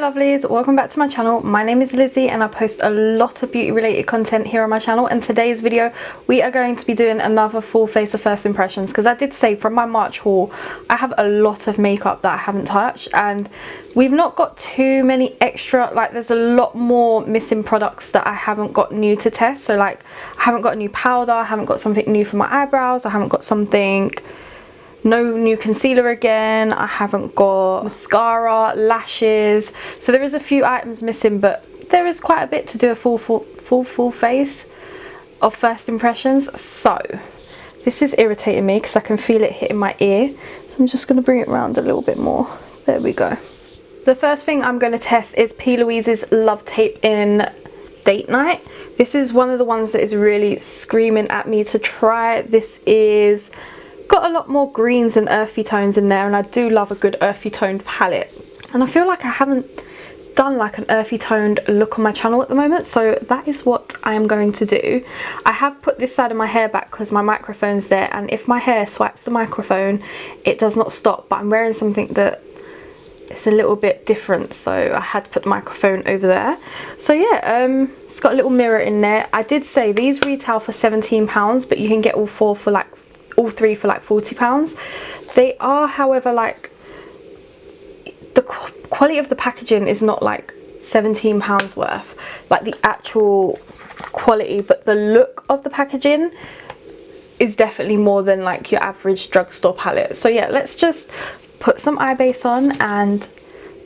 lovelies, welcome back to my channel. My name is Lizzie and I post a lot of beauty related content here on my channel. In today's video we are going to be doing another full face of first impressions, because I did say from my March haul I have a lot of makeup that I haven't touched and we've not got too many extra, like there's a lot more missing products that I haven't got new to test. So like I haven't got a new powder, I haven't got something new for my eyebrows, I haven't got something, no new concealer again, I haven't got mascara, lashes, so there is a few items missing, but there is quite a bit to do a full face of first impressions. So this is irritating me because I can feel it hitting my ear, so I'm just going to bring it around a little bit more. There we go. The first thing I'm going to test is P. Louise's Love Tape in Date Night. This is one of the ones that is really screaming at me to try. This is got a lot more greens and earthy tones in there, and I do love a good earthy toned palette, and I feel like I haven't done like an earthy toned look on my channel at the moment, so that is what I am going to do. I have put this side of my hair back because my microphone's there, and if my hair swipes the microphone it does not stop, but I'm wearing something that is a little bit different, so I had to put the microphone over there. So yeah, it's got a little mirror in there. I did say these retail for £17, but you can get all three for like £40. They are, however, like the quality of the packaging is not like £17 worth, like the actual quality, but the look of the packaging is definitely more than like your average drugstore palette. So yeah, let's just put some eye base on and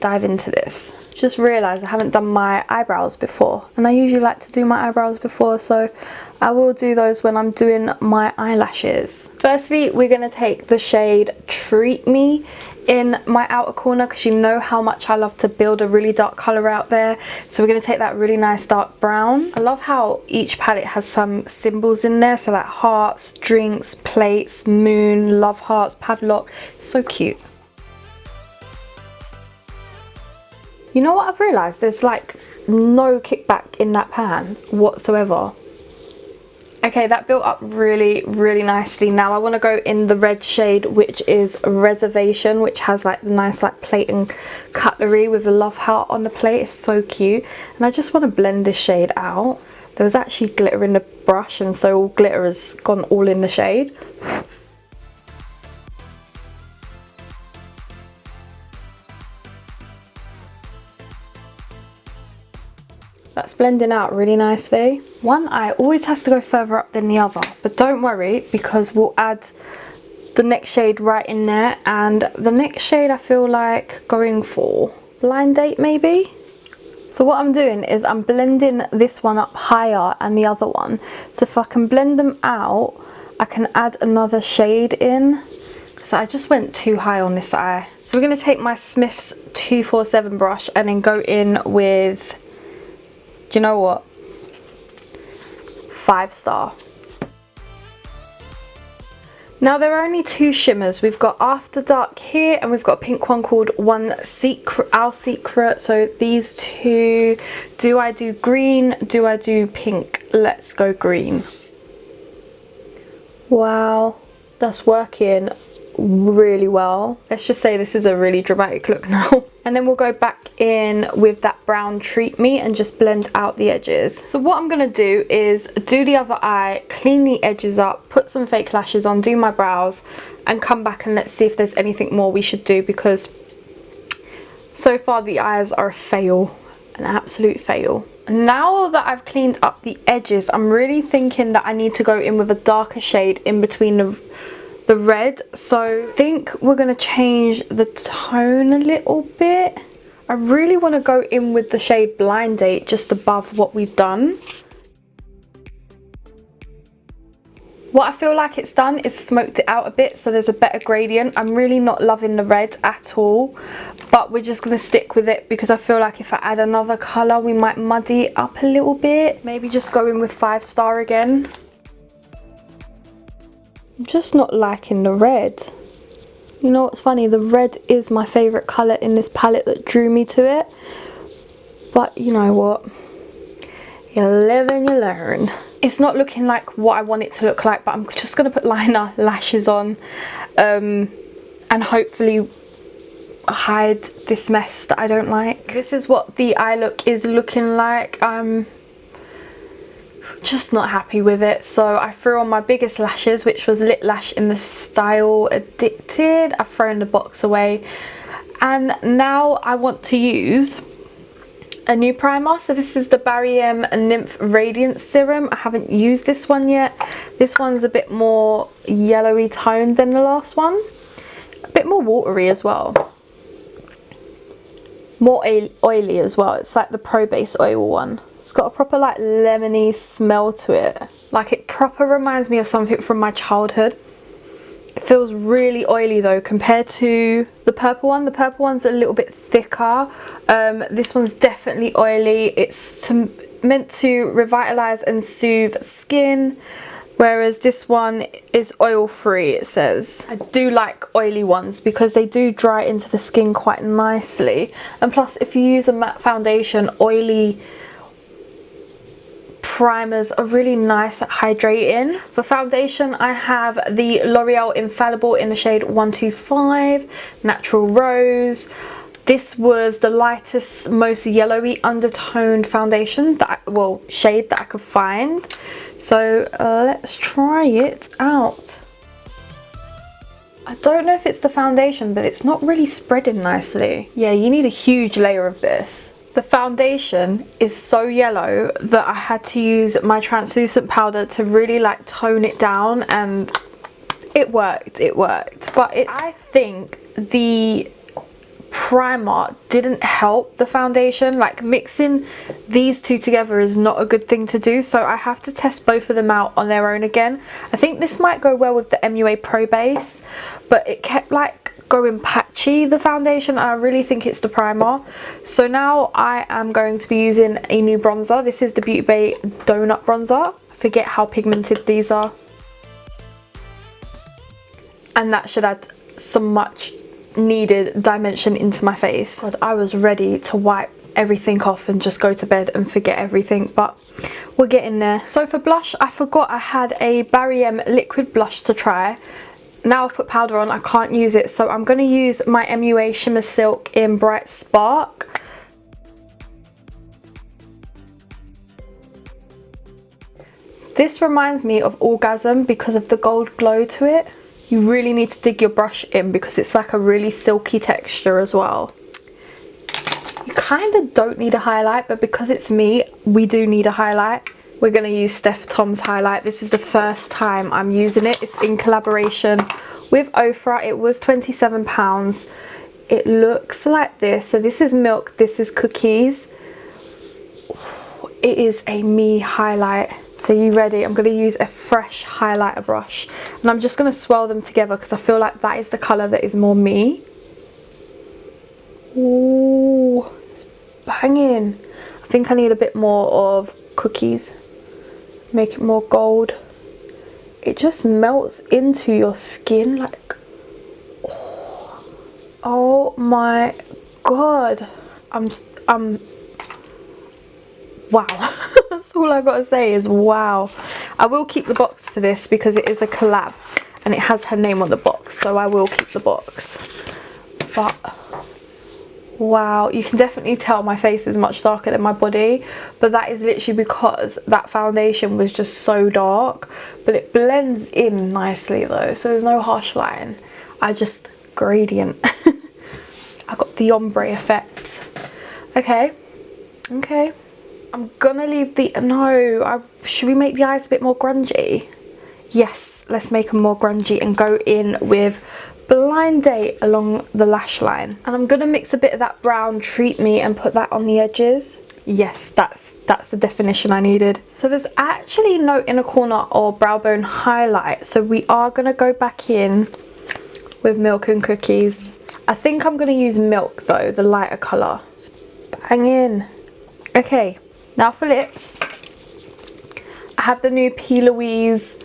dive into this. Just realized I haven't done my eyebrows before, and I usually like to do my eyebrows before, so I will do those when I'm doing my eyelashes. Firstly, we're going to take the shade Treat Me in my outer corner, because you know how much I love to build a really dark colour out there. So we're going to take that really nice dark brown. I love how each palette has some symbols in there, so like hearts, drinks, plates, moon, love hearts, padlock. So cute. You know what I've realised? There's like no kickback in that pan whatsoever. Okay, that built up really nicely. Now I want to go in the red shade, which is Reservation, which has like the nice like plate and cutlery with the love heart on the plate. It's so cute, and I just want to blend this shade out. There was actually glitter in the brush, and so all glitter has gone all in the shade. That's blending out really nicely. One eye always has to go further up than the other, but don't worry, because we'll add the next shade right in there. And the next shade I feel like going for Blind Date maybe. So what I'm doing is I'm blending this one up higher and the other one. So if I can blend them out, I can add another shade in. So I just went too high on this eye. So we're going to take my Smith's 247 brush and then go in with, do you know what? 5 Star. Now there are only 2 shimmers. We've got After Dark here, and we've got a pink one called Our Secret. So these 2. Do I do green? Do I do pink? Let's go green. Wow, that's working really well. Let's just say this is a really dramatic look now. And then we'll go back in with that brown Treat Me and just blend out the edges. So what I'm going to do is do the other eye, clean the edges up, put some fake lashes on, do my brows, and come back and let's see if there's anything more we should do, because so far the eyes are a fail, an absolute fail. Now that I've cleaned up the edges, I'm really thinking that I need to go in with a darker shade in between the red. So I think we're going to change the tone a little bit. I really want to go in with the shade Blind Date just above what we've done. What I feel like it's done is smoked it out a bit, so there's a better gradient. I'm really not loving the red at all, but we're just going to stick with it because I feel like if I add another colour we might muddy it up a little bit. Maybe just go in with 5 Star again. I'm just not liking the red. You know what's funny? The red is my favourite colour in this palette that drew me to it. But you know what? You live and you learn. It's not looking like what I want it to look like, but I'm just going to put liner lashes on. And hopefully hide this mess that I don't like. This is what the eye look is looking like. I'm just not happy with it, so I threw on my biggest lashes, which was Lit Lash in the style Addicted. I've thrown the box away, and now I want to use a new primer. So this is the Barry Nymph Radiance Serum. I haven't used this one yet. This one's a bit more yellowy toned than the last one, a bit more watery as well, more oily as well. It's like the Pro Base Oil one. It's got a proper like lemony smell to it. Like it proper reminds me of something from my childhood. It feels really oily though compared to the purple one. The purple one's a little bit thicker. This one's definitely oily. It's meant to revitalize and soothe skin, whereas this one is oil free, it says. I do like oily ones because they do dry into the skin quite nicely. And plus, if you use a matte foundation, oily primers are really nice at hydrating. For foundation, I have the L'Oreal Infallible in the shade 125 Natural Rose. This was the lightest, most yellowy undertoned foundation that shade that I could find. So let's try it out. I don't know if it's the foundation, but it's not really spreading nicely. Yeah, you need a huge layer of this. The foundation is so yellow that I had to use my translucent powder to really like tone it down, and it worked, but I think the primer didn't help the foundation. Like mixing these two together is not a good thing to do, so I have to test both of them out on their own again. I think this might go well with the MUA Pro Base, but it kept like going patchy, the foundation, and I really think it's the primer. So now I am going to be using a new bronzer. This is the Beauty Bay Donut Bronzer. I forget how pigmented these are, and that should add some much needed dimension into my face. God, I was ready to wipe everything off and just go to bed and forget everything, but we're getting there. So for blush, I forgot I had a Barry liquid blush to try. Now I've put powder on, I can't use it, so I'm going to use my MUA Shimmer Silk in Bright Spark. This reminds me of Orgasm because of the gold glow to it. You really need to dig your brush in because it's like a really silky texture as well. You kind of don't need a highlight, but because it's me, we do need a highlight. We're going to use Steph Tom's highlight. This is the first time I'm using it. It's in collaboration with Ofra. It was £27. It looks like this. So this is milk, this is cookies. It is a me highlight. So you ready? I'm going to use a fresh highlighter brush, and I'm just going to swirl them together because I feel like that is the colour that is more me. Ooh, it's banging. I think I need a bit more of cookies. Make it more gold. It just melts into your skin like, oh my god. Wow. That's all I gotta say is wow. I will keep the box for this because it is a collab and it has her name on the box, so I will keep the box. But wow, you can definitely tell my face is much darker than my body, but that is literally because that foundation was just so dark, but it blends in nicely though, so there's no harsh line. I just gradient. I got the ombre effect. Okay, I'm gonna leave the, should we make the eyes a bit more grungy? Yes, let's make them more grungy and go in with Blind Date along the lash line. And I'm gonna mix a bit of that brown Treat Me and put that on the edges. Yes, that's the definition I needed. So there's actually no inner corner or brow bone highlight, so we are gonna go back in with Milk and Cookies. I think I'm gonna use Milk though, the lighter colour. It's banging. Okay, now for lips, I have the new P. Louise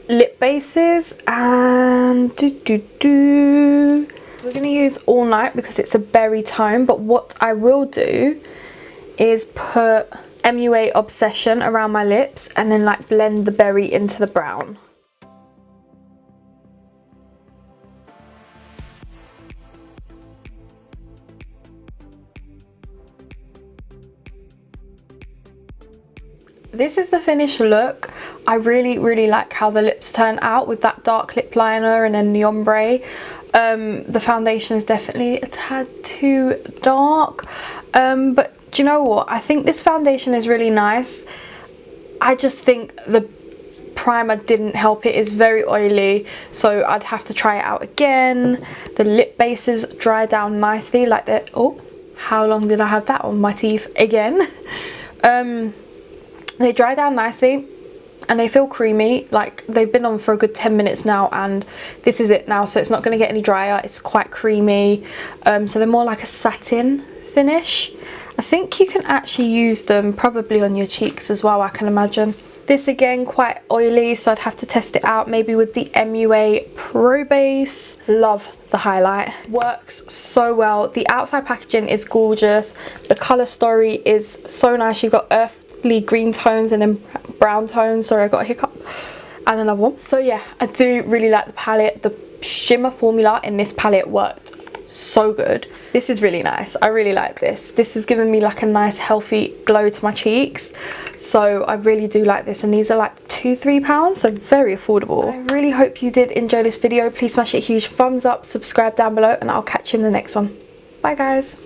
lip bases, and we're going to use All Night because it's a berry tone, but what I will do is put MUA Obsession around my lips and then like blend the berry into the brown. this is the finished look. I really like how the lips turn out with that dark lip liner and then the ombre. The foundation is definitely a tad too dark, but do you know what, I think this foundation is really nice. I just think the primer didn't help. It is very oily, so I'd have to try it out again. The lip bases dry down nicely, like the, oh, how long did I have that on my teeth again? They dry down nicely and they feel creamy. Like, they've been on for a good 10 minutes now, and this is it now, so it's not going to get any drier. It's quite creamy, so they're more like a satin finish. I think you can actually use them probably on your cheeks as well, I can imagine. This again, quite oily, so I'd have to test it out maybe with the MUA Pro Base. Love the highlight, works so well. The outside packaging is gorgeous. The color story is so nice. You've got earthly green tones and then brown tones. Sorry, I got a hiccup. And another one. So yeah, I do really like the palette. The shimmer formula in this palette worked so good. This is really nice. I really like this. This has given me like a nice healthy glow to my cheeks, so I really do like this. And these are like £2–3, so very affordable. I really hope you did enjoy this video. Please smash it a huge thumbs up, subscribe down below, and I'll catch you in the next one. Bye guys.